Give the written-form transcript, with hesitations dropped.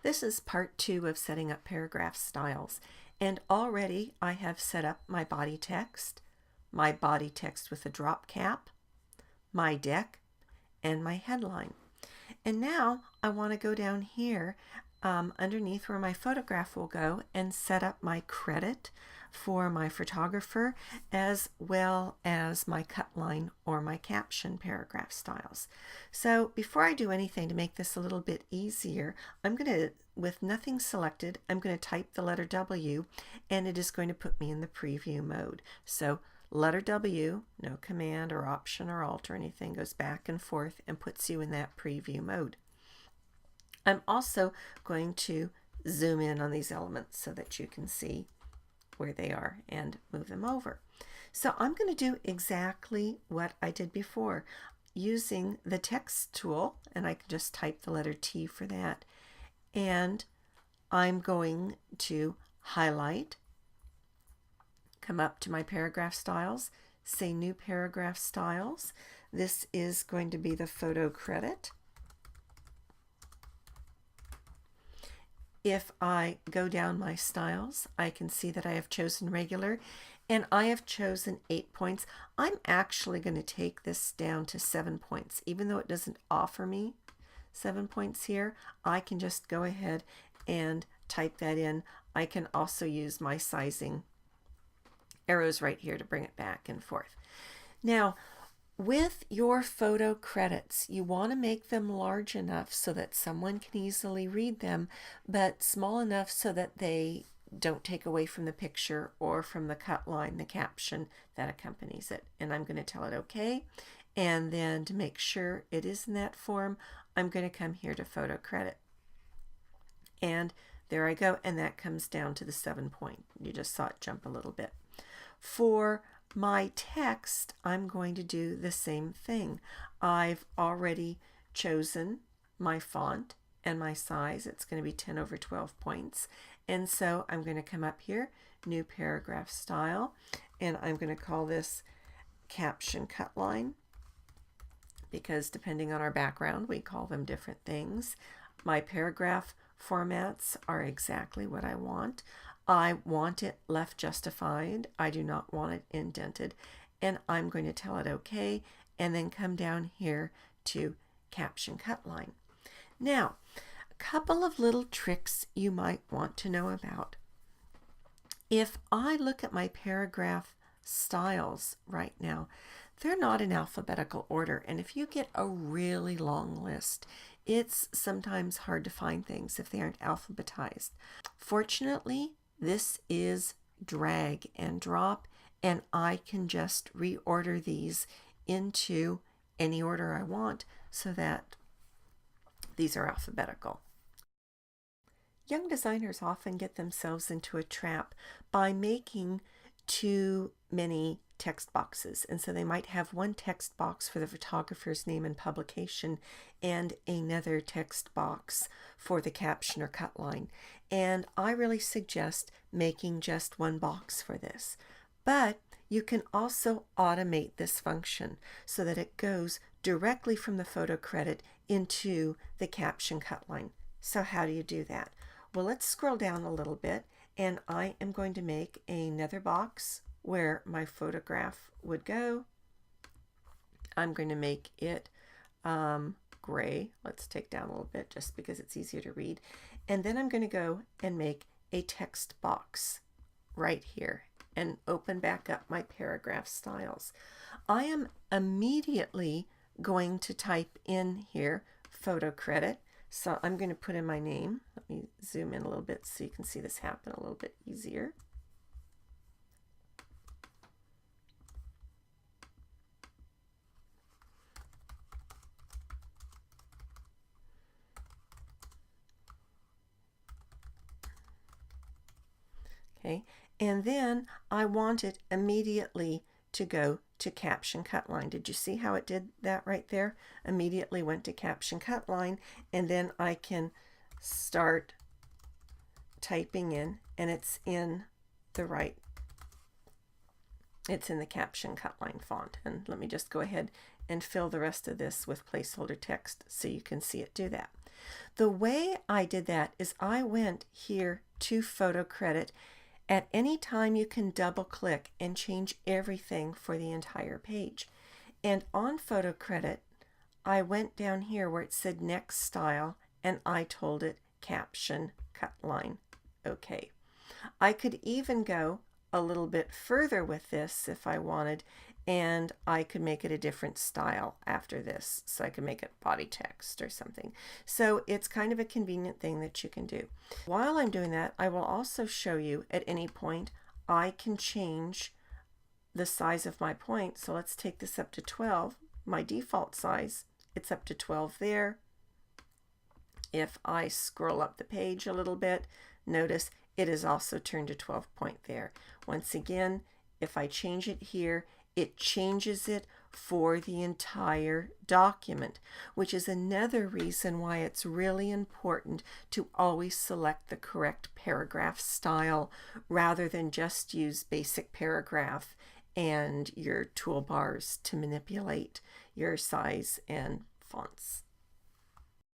This is part 2 of setting up paragraph styles, and already I have set up my body text with a drop cap, my deck, and my headline. And now I want to go down here underneath where my photograph will go and set up my credit for my photographer, as well as my cut line or my caption paragraph styles. So before I do anything to make this a little bit easier, I'm going to, with nothing selected, I'm going to type the letter W, and it is going to put me in the preview mode. So letter W, no command or option or alt or anything, goes back and forth and puts you in that preview mode. I'm also going to zoom in on these elements so that you can see where they are and move them over. So I'm going to do exactly what I did before using the text tool, and I can just type the letter T for that. And I'm going to highlight, come up to my paragraph styles, say new paragraph styles. This is going to be the photo credit. If I go down my styles, I can see that I have chosen regular, and I have chosen 8 points. I'm actually going to take this down to 7 points. Even though it doesn't offer me 7 points here, I can just go ahead and type that in. I can also use my sizing arrows right here to bring it back and forth. Now, with your photo credits, you want to make them large enough so that someone can easily read them, but small enough so that they don't take away from the picture or from the cut line, the caption that accompanies it. And I'm going to tell it OK. And then to make sure it is in that form, I'm going to come here to photo credit. And there I go. And that comes down to the 7 point. You just saw it jump a little bit. For my text, I'm going to do the same thing. I've already chosen my font and my size. It's going to be 10 over 12 points. And so I'm going to come up here, new paragraph style, and I'm going to call this caption cut line, because depending on our background, we call them different things. My paragraph formats are exactly what I want. I want it left justified. I do not want it indented. And I'm going to tell it OK, and then come down here to caption cut line. Now, a couple of little tricks you might want to know about. If I look at my paragraph styles right now, they're not in alphabetical order. And if you get a really long list, it's sometimes hard to find things if they aren't alphabetized. Fortunately, this is drag and drop, and I can just reorder these into any order I want so that these are alphabetical. Young designers often get themselves into a trap by making too many text boxes, and so they might have one text box for the photographer's name and publication and another text box for the caption or cut line. And I really suggest making just one box for this. But you can also automate this function so that it goes directly from the photo credit into the caption cut line. So how do you do that? Well, let's scroll down a little bit, and I am going to make another box where my photograph would go. I'm going to make it gray. Let's take down a little bit just because it's easier to read. And then I'm going to go and make a text box right here and open back up my paragraph styles. I am immediately going to type in here photo credit. So I'm going to put in my name. Let me zoom in a little bit so you can see this happen a little bit easier. Okay, and then I want it immediately to go to caption cut line. Did you see how it did that right there? Immediately went to caption cut line, and then I can start typing in, and it's in the right, it's in the caption cut line font. And let me just go ahead and fill the rest of this with placeholder text so you can see it do that. The way I did that is I went here to Photo Credit. At any time you can double click and change everything for the entire page. And on Photo Credit, I went down here where it said Next Style and I told it Caption Cut Line. Okay. I could even go a little bit further with this if I wanted, and I could make it a different style after this. So I could make it body text or something. So it's kind of a convenient thing that you can do. While I'm doing that, I will also show you at any point I can change the size of my point. So let's take this up to 12. My default size, it's up to 12 there. If I scroll up the page a little bit, notice it is also turned to 12 point there. Once again, if I change it here, it changes it for the entire document, which is another reason why it's really important to always select the correct paragraph style rather than just use basic paragraph and your toolbars to manipulate your size and fonts.